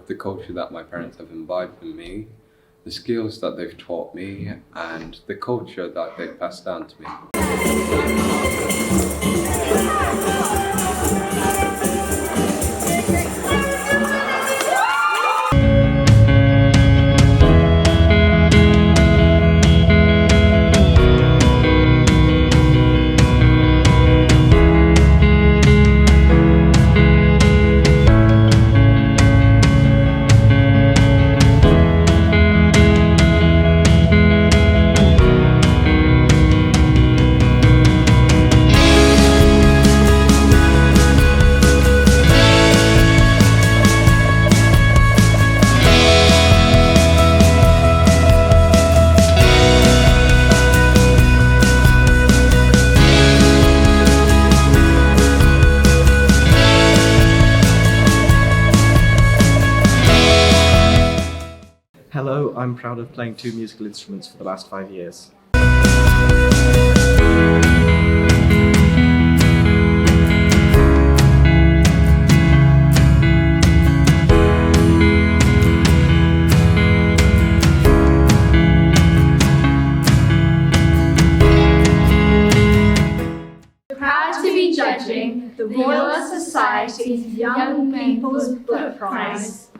of the culture that my parents have imbibed in me, the skills that they've taught me, and the culture that they've passed down to me. Hello, I'm proud of playing 2 musical instruments for the last 5 years. Proud to be judging the Royal Society's Young People's Book Prize.